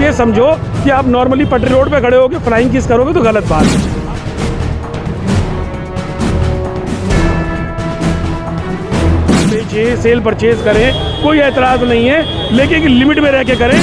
ये समझो कि आप नॉर्मली पटरी रोड पे खड़े होकर फ्लाइंग किस करोगे तो गलत बात है। बेचे, सेल परचेज करें, कोई एतराज़ नहीं है, लेकिन लिमिट में रह के करें।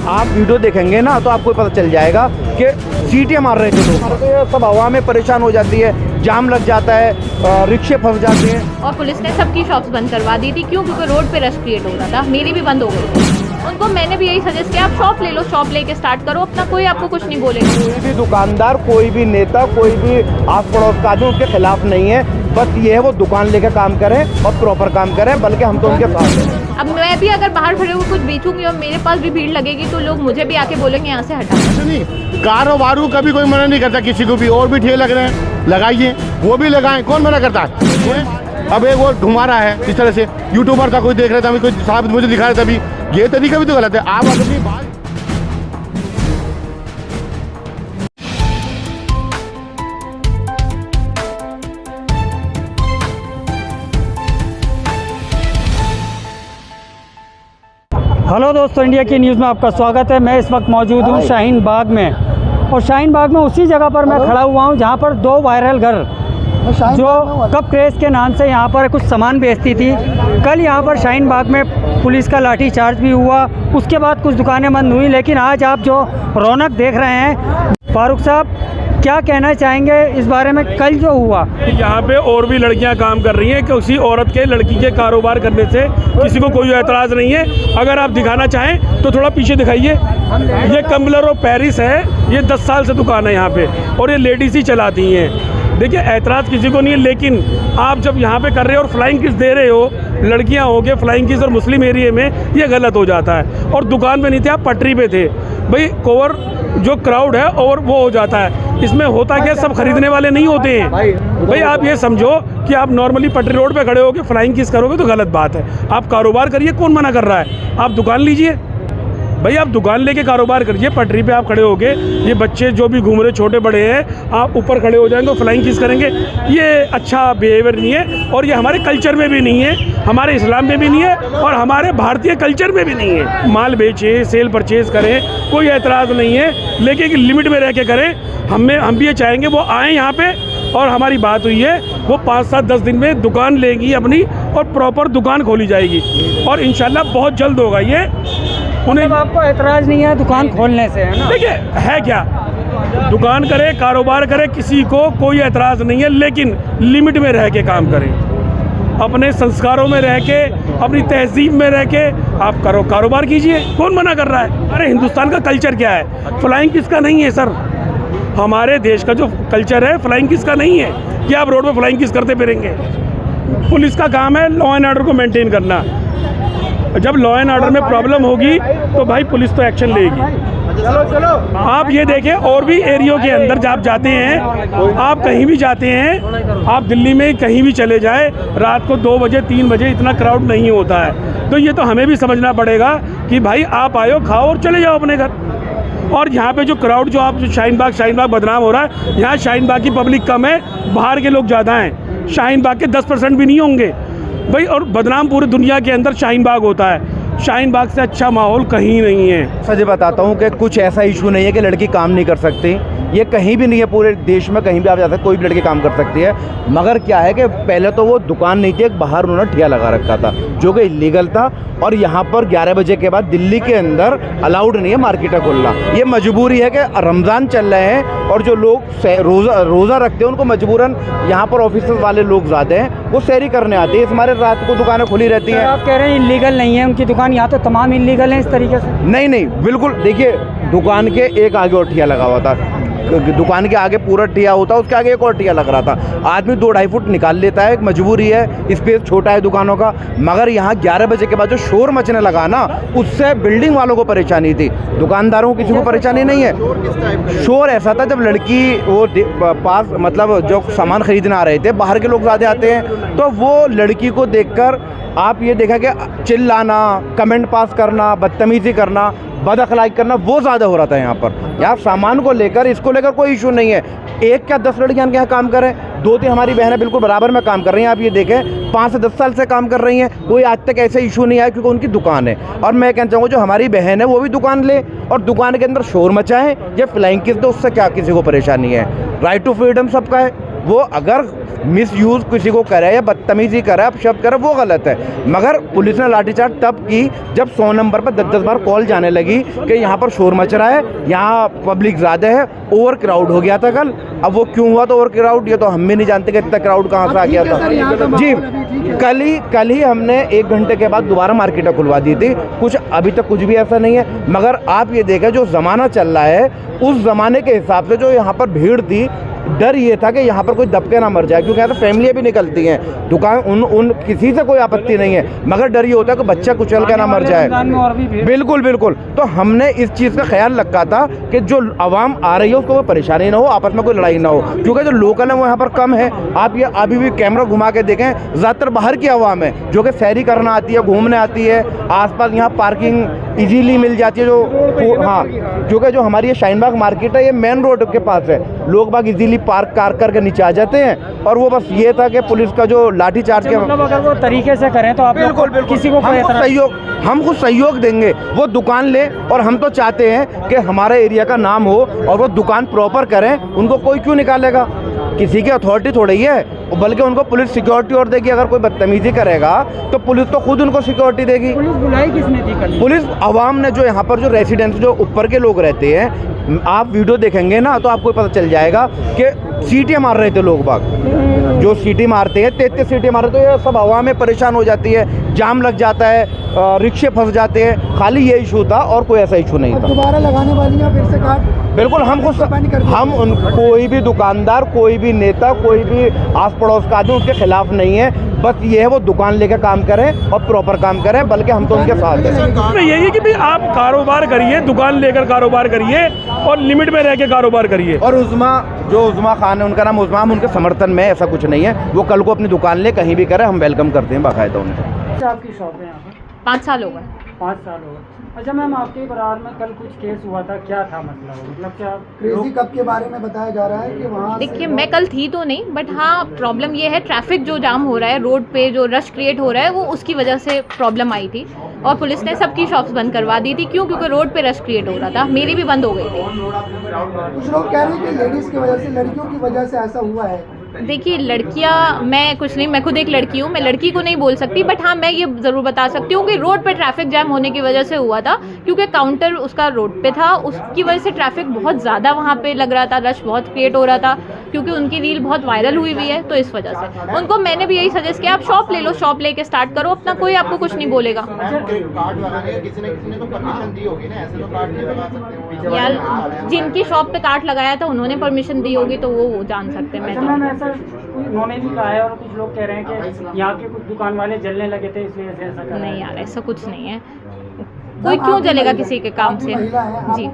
आप वीडियो देखेंगे ना तो आपको पता चल जाएगा कि सीटियाँ मार रहे थे लोग, सब हवा में परेशान हो जाती है, जाम लग जाता है, रिक्शे फंस जाते हैं। और पुलिस ने सबकी शॉप्स बंद करवा दी थी। क्यों? क्योंकि रोड पे रश क्रिएट हो रहा था। मेरी भी बंद हो गई। उनको मैंने भी यही सजेस्ट किया, आप शॉप ले लो, शॉप लेके स्टार्ट करो अपना, कोई आपको कुछ नहीं बोलेगा। कोई भी दुकानदार, कोई भी नेता, कोई भी आस पड़ोस का आदमी उसके खिलाफ नहीं है। बस ये है वो दुकान लेकर काम करें और प्रॉपर काम करें, बल्कि हम तो उनके साथ हैं। अब मैं भी अगर बाहर खड़े हुए कुछ बेचूंगी और मेरे पास भी भीड़ लगेगी तो लोग मुझे भी आके बोलेंगे यहाँ से हटा। नहीं, कारोबारू का भी कोई मना नहीं करता किसी को भी। और भी ठेले लग रहे हैं, लगाइए, वो भी लगाएं, कौन मना करता है। अब एक वो घुमा रहा है इस तरह से, यूट्यूबर था, कोई देख रहा था, कोई साहब मुझे दिखा रहा था, अभी ये तरीका भी तो गलत है। आप अपनी बात हेलो दोस्तों, इंडिया की न्यूज़ में आपका स्वागत है। मैं इस वक्त मौजूद हूँ शाहीन बाग में, और शाहीन बाग में उसी जगह पर मैं खड़ा हुआ हूँ जहाँ पर दो वायरल घर जो कप क्रेज के नाम से यहाँ पर कुछ सामान बेचती थी। कल यहाँ पर शाहीन बाग में पुलिस का लाठी चार्ज भी हुआ, उसके बाद कुछ दुकानें बंद हुई, लेकिन आज आप जो रौनक देख रहे हैं, फारूक साहब क्या कहना चाहेंगे इस बारे में? कल जो हुआ यहाँ पे और भी लड़कियाँ काम कर रही हैं कि उसी औरत के, लड़की के कारोबार करने से किसी को कोई एतराज़ नहीं है। अगर आप दिखाना चाहें तो थोड़ा पीछे दिखाइए। ये कम्बलर और पेरिस है, ये 10 साल से दुकान है यहाँ पे, और ये लेडीज़ ही चलाती हैं। देखिए, एतराज़ किसी को नहीं है, लेकिन आप जब यहाँ पे कर रहे हो और फ्लाइंग किस दे रहे हो, लड़कियाँ हो गए फ्लाइंग किस, और मुस्लिम एरिया में ये गलत हो जाता है। और दुकान पे नहीं थे, आप पटरी पे थे भाई। कवर जो क्राउड है और वो हो जाता है। इसमें होता क्या, सब खरीदने वाले नहीं होते हैं भाई। आप ये समझो कि आप नॉर्मली पटरी रोड पे खड़े होकर फ्लाइंग किस करोगे तो गलत बात है। आप कारोबार करिए, कौन मना कर रहा है। आप दुकान लीजिए भाई, आप दुकान लेके कारोबार करिए। पटरी पे आप खड़े होगे, ये बच्चे जो भी घूम रहे छोटे बड़े हैं, आप ऊपर खड़े हो जाएंगे, फ्लाइंग किस करेंगे, ये अच्छा बिहेवियर नहीं है। और ये हमारे कल्चर में भी नहीं है, हमारे इस्लाम में भी नहीं है, और हमारे भारतीय कल्चर में भी नहीं है। माल बेचें, सेल परचेज करें, कोई एतराज़ नहीं है, लेकिन लिमिट में रह के करें। हम भी ये चाहेंगे वो आएँ यहाँ पे, और हमारी बात हुई है वो 5, 7, 10 दिन में दुकान लेंगी अपनी, और प्रॉपर दुकान खोली जाएगी, और इंशाल्लाह बहुत जल्द होगा ये। उन्हें आपको एतराज़ नहीं है दुकान खोलने से, है ना? देखिए, है क्या, दुकान करे, कारोबार करे, किसी को कोई एतराज़ नहीं है, लेकिन लिमिट में रह के काम करें। अपने संस्कारों में रह के, अपनी तहजीब में रह के आप करो, कारोबार कीजिए, कौन मना कर रहा है। अरे हिंदुस्तान का कल्चर क्या है, फ्लाइंग किसका नहीं है सर। हमारे देश का जो कल्चर है फ्लाइंग किस का नहीं है कि आप रोड पे फ्लाइंग किस करते फिरेंगे। पुलिस का काम है लॉ एंड ऑर्डर को मेंटेन करना। जब लॉ एंड ऑर्डर में प्रॉब्लम होगी तो भाई पुलिस तो एक्शन लेगी। आप ये देखें, और भी एरियो के अंदर जब आप जाते हैं, आप कहीं भी जाते हैं, आप दिल्ली में कहीं भी चले जाए, रात को 2 बजे 3 बजे इतना क्राउड नहीं होता है। तो ये तो हमें भी समझना पड़ेगा कि भाई आप आयो, खाओ और चले जाओ अपने घर। और यहाँ पे जो क्राउड जो आप शाहीन बाग बदनाम हो रहा है, यहाँ शाहीन बाग की पब्लिक कम है, बाहर के लोग ज़्यादा हैं। शाहीन बाग के 10% भी नहीं होंगे भाई, और बदनाम पूरी दुनिया के अंदर शाहीन बाग होता है। शाहीन बाग से अच्छा माहौल कहीं नहीं है। सच बताता हूँ कि कुछ ऐसा इशू नहीं है कि लड़की काम नहीं कर सकती, ये कहीं भी नहीं है। पूरे देश में कहीं भी आप जाते हैं, कोई भी लड़की काम कर सकती है। मगर क्या है कि पहले तो वो दुकान नहीं थी, एक बाहर उन्होंने ठिया लगा रखा था जो कि इलीगल था, और यहाँ पर 11 बजे के बाद दिल्ली के अंदर अलाउड नहीं है मार्केट खोलना। ये मजबूरी है कि रमज़ान चल रहे हैं, और जो लोग रोज़ा रखते हैं उनको मजबूरन यहाँ पर ऑफिसर्स वाले लोग ज़्यादा हैं, वो सैरी करने आते हैं। हमारे रात को दुकानें खुली रहती हैं। आप कह रहे हैं इलीगल नहीं है उनकी दुकान, यहाँ तो तमाम इलीगल हैं इस तरीके से? नहीं, बिल्कुल। देखिए, दुकान के एक आगे और ठिया लगा हुआ था, दुकान के आगे पूरा ठिया होता है, उसके आगे एक और ठिया लग रहा था। आदमी 2-2.5 फुट निकाल लेता है, एक मजबूरी है, स्पेस छोटा है दुकानों का। मगर यहाँ 11 बजे के बाद जो शोर मचने लगा ना, उससे बिल्डिंग वालों को परेशानी थी, दुकानदारों को किसी को परेशानी नहीं है। शोर ऐसा था, जब लड़की वो पास मतलब जो सामान खरीदने आ रहे थे, बाहर के लोग ज़्यादा आते हैं, तो वो लड़की को देखकर आप ये देखा कि चिल्लाना, कमेंट पास करना, बदतमीज़ी करना, बदअखलाक़ी करना, वो ज़्यादा हो रहा था यहाँ पर। यहाँ सामान को लेकर, इसको लेकर कोई इशू नहीं है। एक क्या 10 लड़कियाँ यहाँ काम करें, 2-3 हमारी बहनें बिल्कुल बराबर में काम कर रही हैं। आप ये देखें 5 से 10 साल से काम कर रही हैं, कोई आज तक ऐसे इशू नहीं आया क्योंकि उनकी दुकान है। और मैं कहना चाहूँगा जो हमारी बहन है वो भी दुकान ले और दुकान के अंदर शोर मचाएँ या फ्लाइंग किस दो, उससे क्या किसी को परेशानी है। राइट टू फ्रीडम सबका है। वो अगर मिस यूज़ किसी को करे या बदतमीज़ी करे, अपशब्द करे, वो गलत है। मगर पुलिस ने लाठीचार्ज तब की जब 100 नंबर पर 10-10 बार कॉल जाने लगी कि यहाँ पर शोर मच रहा है, यहाँ पब्लिक ज़्यादा है, ओवर क्राउड हो गया था कल। अब वो क्यों हुआ तो ओवर क्राउड, ये तो हम भी नहीं जानते कि इतना क्राउड कहाँ से आ गया था। जी कल ही हमने 1 घंटे के बाद दोबारा मार्केटें खुलवा दी थी। कुछ अभी तक कुछ भी ऐसा नहीं है। मगर आप ये देखें जो ज़माना चल रहा है उस ज़माने के हिसाब से जो यहाँ पर भीड़ थी, डर ये था कि यहाँ पर कोई दबके ना मर जाए, क्योंकि यहाँ से फैमिलियाँ भी निकलती हैं। दुकान उन किसी से कोई आपत्ति नहीं है, मगर डर ये होता है कि बच्चा कुचल के ना मर जाए। बिल्कुल बिल्कुल। तो हमने इस चीज़ का ख्याल रखा था कि जो आवाम आ रही है उसको कोई परेशानी ना हो, आपस में कोई लड़ाई ना हो, क्योंकि जो लोकल है वो यहाँ पर कम है। आप ये अभी भी कैमरा घुमा के देखें, ज़्यादातर बाहर की आवाम है जो कि सैरी करना आती है, घूमने आती है। आसपास यहाँ पार्किंग इजीली मिल जाती है। जो हाँ, क्योंकि जो हमारी ये शाहीन बाग मार्केट है ये मेन रोड के पास है, लोग बाग इजीली पार्क कार करके नीचे आ जाते हैं। और वो बस ये था कि पुलिस का जो लाठी चार्ज के मतलब अगर वो तरीके से करें तो आप बिल्कुल किसी को हम खुद सहयोग देंगे। वो दुकान ले और हम तो चाहते हैं कि हमारे एरिया का नाम हो और वो दुकान प्रॉपर करें। उनको कोई क्यों निकालेगा, किसी की अथॉरिटी थोड़ी है, बल्कि उनको पुलिस सिक्योरिटी और देगी। अगर कोई बदतमीजी करेगा तो पुलिस तो खुद उनको सिक्योरिटी देगी। पुलिस बुलाई किसने थी कल? पुलिस आवाम ने, जो यहाँ पर जो रेसिडेंट्स जो ऊपर के लोग रहते हैं, आप वीडियो देखेंगे ना तो आपको पता चल जाएगा कि सीटियाँ मार रहे थे लोग बाग, जो सीटी मारते हैं 33 सीटी मार रहे, तो ये सब हवा में परेशान हो जाती है, जाम लग जाता है, रिक्शे फंस जाते हैं। खाली ये इशू था और कोई ऐसा इशू नहीं था। दोबारा लगाने वाली हैं फिर से काट? बिल्कुल। हम उन कोई भी दुकानदार, कोई भी नेता, कोई भी आस पड़ोस का आदमी उसके खिलाफ नहीं है। बस ये है वो दुकान लेकर काम करें और प्रॉपर काम करें, बल्कि हम तो उनके साथ हैं। यही है कि भाई आप कारोबार करिए, दुकान लेकर कारोबार करिए और लिमिट में रह के कारोबार करिए। और उज़मा खान है, उनका नाम उज़मा, हम उनके समर्थन में, ऐसा कुछ नहीं है। वो कल को अपनी दुकान ले कहीं भी करे, हम वेलकम करते हैं बाकायदा उन्हें। आपकी शॉप है यहाँ पर? 5 साल हो गए। 5 साल हो गए। अच्छा मैम, आपके बरार में कल कुछ केस हुआ था, क्या था मसला? मतलब क्या क्रेजी कप के बारे में बताया जा रहा है कि वहाँ देखिए मैं कल थी तो नहीं, बट हाँ प्रॉब्लम ये है ट्रैफिक जो जाम हो रहा है, रोड पे जो रश क्रिएट हो रहा है, वो उसकी वजह से प्रॉब्लम आई थी। और पुलिस ने सबकी शॉप्स बंद करवा दी थी। क्यों? क्योंकि रोड पे रश क्रिएट हो रहा था। मेरी भी बंद हो गई थी। कुछ लोग कह रहे हैं कि लेडीज़ की वजह से, लड़कियों की वजह से ऐसा हुआ है। देखिए लड़कियां, मैं कुछ नहीं, मैं खुद एक लड़की हूँ, मैं लड़की को नहीं बोल सकती, बट हाँ मैं ये ज़रूर बता सकती हूँ कि रोड पे ट्रैफिक जैम होने की वजह से हुआ था। क्योंकि काउंटर उसका रोड पे था, उसकी वजह से ट्रैफिक बहुत ज़्यादा वहाँ पे लग रहा था, रश बहुत क्रिएट हो रहा था। क्योंकि उनकी रील बहुत वायरल हुई हुई है, तो इस वजह से उनको मैंने भी यही सजेस्ट किया, आप शॉप ले लो, शॉप लेके स्टार्ट करो अपना, कोई आपको कुछ नहीं बोलेगा। यार जिनकी शॉप पे कार्ड लगाया था उन्होंने परमिशन दी होगी, तो वो जान सकते हैं। उन्होंने भी कहा है और कुछ लोग कह रहे हैं कि यहाँ के कुछ दुकान वाले जलने लगे थे, इसलिए ऐसा कर। नहीं यार, ऐसा कुछ नहीं है। कोई क्यों जलेगा किसी के काम से? जी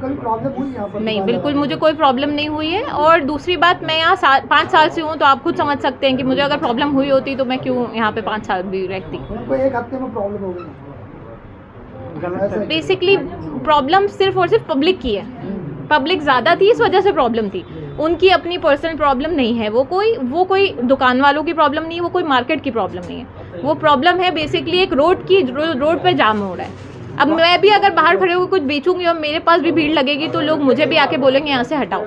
नहीं, बिल्कुल मुझे कोई प्रॉब्लम नहीं हुई है। और दूसरी बात, मैं यहाँ 5 साल से हूँ, तो आप खुद समझ सकते हैं कि मुझे अगर प्रॉब्लम हुई होती तो मैं क्यों यहाँ पे 5 साल भी रहती। एक हफ्ते में प्रॉब्लम हो गई। बेसिकली प्रॉब्लम सिर्फ और सिर्फ पब्लिक की है। पब्लिक ज़्यादा थी, इस वजह से प्रॉब्लम थी। उनकी अपनी पर्सनल प्रॉब्लम नहीं है। वो कोई दुकान वालों की प्रॉब्लम नहीं है, वो कोई मार्केट की प्रॉब्लम नहीं है। वो प्रॉब्लम है बेसिकली एक रोड की, रोड पे जाम हो रहा है। अब मैं भी अगर बाहर खड़े होकर कुछ बेचूंगी और मेरे पास भी भीड़ लगेगी, तो लोग मुझे भी आके बोलेंगे यहाँ से हटाओ।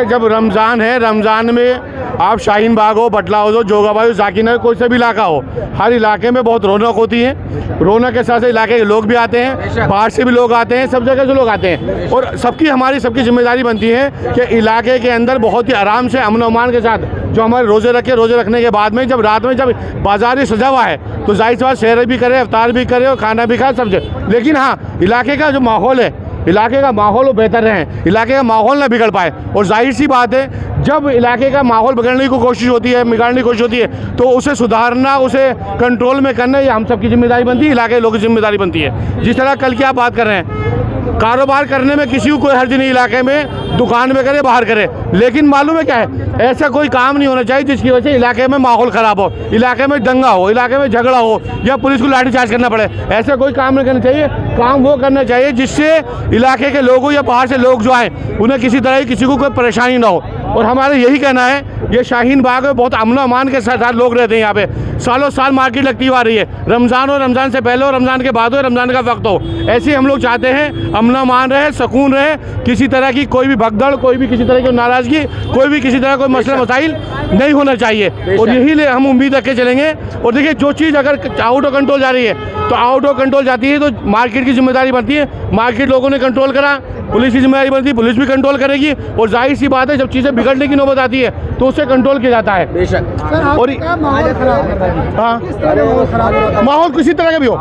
जब रमज़ान है, रमज़ान में आप शाहीन बाग हो, बटला हो, जोगाबाई हो, जाकिर, कोई सा भी इलाका हो, हर इलाके में बहुत रौनक होती है। रौनक के साथ साथ इलाके के लोग भी आते हैं, बाहर से भी लोग आते हैं, सब जगह से लोग आते हैं। और सबकी जिम्मेदारी बनती है कि इलाके के अंदर बहुत ही आराम से, अमन अमान के साथ, जो हमारे रोज़े रखने के बाद में, जब रात में जब बाजार ही सजा हुआ है, तो जाहिर सी बात शहर भी करे, अफ्तार भी करे और खाना भी खाए, सब। लेकिन हाँ, इलाके का जो माहौल है, इलाके का माहौल वो बेहतर रहे, इलाके का माहौल ना बिगड़ पाए। और जाहिर सी बात है, जब इलाके का माहौल बिगड़ने की कोशिश होती है, बिगाड़ने की कोशिश होती है, तो उसे सुधारना, उसे कंट्रोल में करना, ये हम सब की जिम्मेदारी बनती है, इलाके के लोगों की जिम्मेदारी बनती है। जिस तरह कल की आप बात कर रहे हैं, कारोबार करने में किसी को कोई हर्ज नहीं, इलाके में दुकान में करे, बाहर करे, लेकिन मालूम है क्या है, ऐसा कोई काम नहीं होना चाहिए जिसकी वजह से इलाके में माहौल ख़राब हो, इलाके में दंगा हो, इलाके में झगड़ा हो, या पुलिस को लाठीचार्ज करना पड़े। ऐसा कोई काम नहीं करना चाहिए। काम वो करना चाहिए जिससे इलाके के लोगों या बाहर से लोग जो आए, उन्हें किसी तरह की किसी को कोई परेशानी ना हो। और हमारा यही कहना है, ये शाहीन बाग में बहुत अमन अमान के साथ लोग रहते हैं। यहाँ पे सालों साल मार्केट लगती हुआ रही है, रमज़ान हो, रमज़ान से पहले हो, रमज़ान के बाद हो, रमज़ान का वक्त हो। ऐसे ही हम लोग चाहते हैं अमन अमान रहे, सुकून रहे, किसी तरह की कोई भी भगदड़, कोई भी किसी तरह की नाराज़गी, कोई भी किसी तरह कोई मसला मसाइल नहीं होना चाहिए। और यही ले हम उम्मीद रख के चलेंगे। और देखिए, जो चीज़ अगर आउट ऑफ कंट्रोल जा रही है तो आउट ऑफ कंट्रोल जाती है तो मार्केट की जिम्मेदारी बनती है। मार्केट लोगों ने कंट्रोल करा, पुलिस की जिम्मेदारी बनती है, पुलिस भी कंट्रोल करेगी। और जाहिर सी बात है, जब चीज़ें बिगड़ने की नौबत आती है तो उससे कंट्रोल किया जाता है। सर, आप और क्या माहौल खराब कर रहे हैं? हाँ, किस तरह का माहौल खराब हो रहा है? माहौल किसी तरह का भी हो,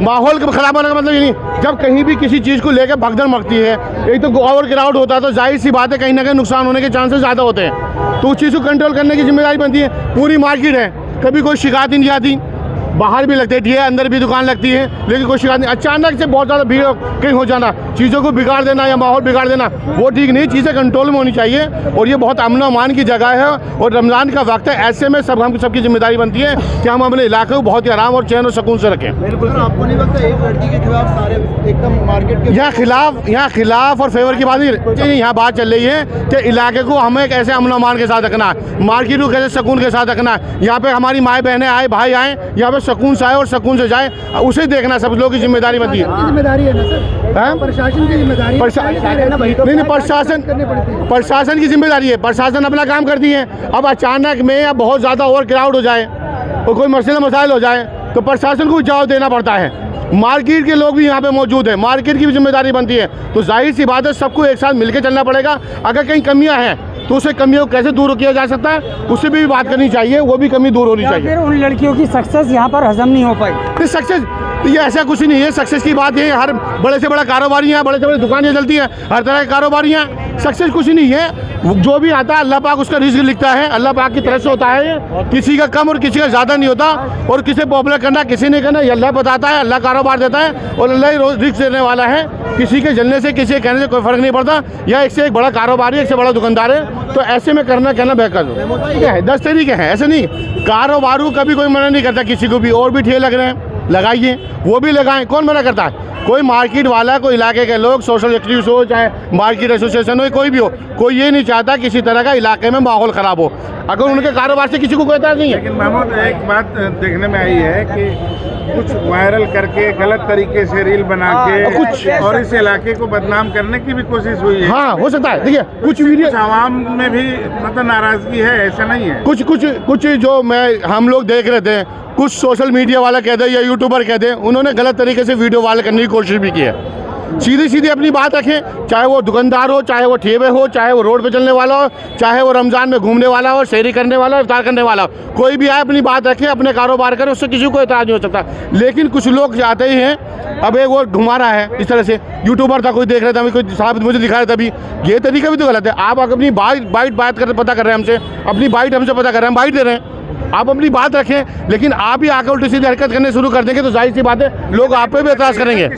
माहौल खराब होने का मतलब ये नहीं, जब कहीं भी किसी चीज़ को लेकर भगदड़ मचती है, एक तो ओवर क्राउड होता है, तो जाहिर सी बात है कहीं ना कहीं नुकसान होने के चांसेस ज़्यादा होते हैं। तो उस चीज़ को कंट्रोल करने की जिम्मेदारी बनती है। पूरी मार्केट है, कभी कोई शिकायत ही नहीं आती। बाहर भी लगते हैं, अंदर भी दुकान लगती है, लेकिन कोई शिकायत नहीं। अचानक से बहुत ज़्यादा भीड़ कहीं हो जाना, चीज़ों को बिगाड़ देना या माहौल बिगाड़ देना, वो ठीक नहीं। चीज़ें कंट्रोल में होनी चाहिए। और ये बहुत अमन अमान की जगह है और रमज़ान का वक्त है। ऐसे में हम सबकी जिम्मेदारी बनती है कि हम अपने इलाके को बहुत ही आराम और चैन और सुकून से रखें। बिल्कुल सर, आपको नहीं लगता एक लड़की के खिलाफ सारे एकदम मार्केट के यहाँ खिलाफ और फेवर की बात नहीं, यहाँ बात चल रही है कि इलाके को हमें एक ऐसे अमन अमान के साथ रखना है, मार्केट को कैसे सुकून के साथ रखना है। यहाँ पे हमारी माएँ बहनें आए, भाई आए, यहाँ पे सुकून से आए और सुकून से जाए, उसे देखना सब लोगों की जिम्मेदारी बनती है। जिम्मेदारी है ना सर, हाँ? प्रशासन की जिम्मेदारी है। नहीं, प्रशासन की जिम्मेदारी है। प्रशासन अपना काम करती है। अब अचानक में या बहुत ज़्यादा ओवर क्राउड हो जाए और कोई मसले मसाइल हो जाए तो प्रशासन को जवाब देना पड़ता है। मार्केट के लोग भी यहाँ पे मौजूद हैं, मार्केट की भी जिम्मेदारी बनती है। तो जाहिर सी बात है, सबको एक साथ मिलकर चलना पड़ेगा। अगर कहीं कमियाँ हैं तो उसे कमियों को कैसे दूर किया जा सकता है, उससे भी बात करनी चाहिए, वो भी कमी दूर होनी चाहिए। फिर उन लड़कियों की सक्सेस यहाँ पर हजम नहीं हो पाई। सक्सेस ये ऐसा कुछ नहीं है। सक्सेस की बात है, हर बड़े से बड़ा कारोबारी हैं, बड़े से बड़ी दुकानें चलती हैं, हर तरह के कारोबारी हैं। सक्सेस कुछ नहीं है। जो भी आता है अल्लाह पाक उसका रिस्क लिखता है, अल्लाह पाक की तरफ से होता है। किसी का कम और किसी का ज़्यादा नहीं होता। और किसे पॉपुलर करना किसी ने करना, ये अल्लाह बताता है, अल्लाह कारोबार देता है और अल्लाह ही रोज रिस्क देने वाला है। किसी के जलने से, किसी के कहने से कोई फ़र्क नहीं पड़ता। या एक से एक बड़ा कारोबारी, एक से बड़ा दुकानदार है, तो ऐसे में कहना बेहतर है। 10 तरीके हैं, ऐसे नहीं। कारोबार को कभी कोई मना नहीं करता किसी को भी। और भी ठेले लग रहे हैं, लगाइए, वो भी लगाएं, कौन मना करता है? कोई मार्केट वाला, कोई इलाके के लोग, सोशल एक्टिविस्ट हो, चाहे मार्केट एसोसिएशन हो, कोई भी हो, कोई ये नहीं चाहता किसी तरह का इलाके में माहौल ख़राब हो। अगर उनके कारोबार से किसी को कोई एतराज़ नहीं है। लेकिन महमूद, एक बात देखने में आई है कि कुछ वायरल करके गलत तरीके से रील बना के कुछ और इस इलाके को बदनाम करने की भी कोशिश हुई है। हाँ, हो सकता है। देखिए, कुछ वीडियो आवाम में भी मतलब नाराजगी है, ऐसा नहीं है। कुछ जो हम लोग देख रहे थे, कुछ सोशल मीडिया वाला कह दे या यूट्यूबर कह दे, उन्होंने गलत तरीके से वीडियो वायरल करने की कोशिश भी की है। सीधी अपनी बात रखें, चाहे वो दुकानदार हो, चाहे वो ठेबे हो, चाहे वो रोड पे चलने वाला हो, चाहे वो रमज़ान में घूमने वाला हो, सैरी करने वाला हो, इफ्तार करने वाला हो, कोई भी आए अपनी बात रखे, अपने कारोबार करे, उससे किसी को एतराज़ नहीं हो सकता। लेकिन कुछ लोग चाहते ही हैं, अब एक वो घुमा रहा है इस तरह से, यूट्यूबर था, कोई देख रहा था, कोई साहब मुझे दिखा रहा था, अभी ये तरीका भी तो गलत है। आप अपनी बात पता कर रहे हैं हमसे, अपनी बाइट हमसे पता कर रहे हैं, हम बाइट दे रहे हैं, आप अपनी बात रखें। लेकिन आप ही आकर उल्टी सीधी हरकत करने शुरू कर देंगे तो जाहिर सी बात है लोग आप पे भी एतराज़ करेंगे।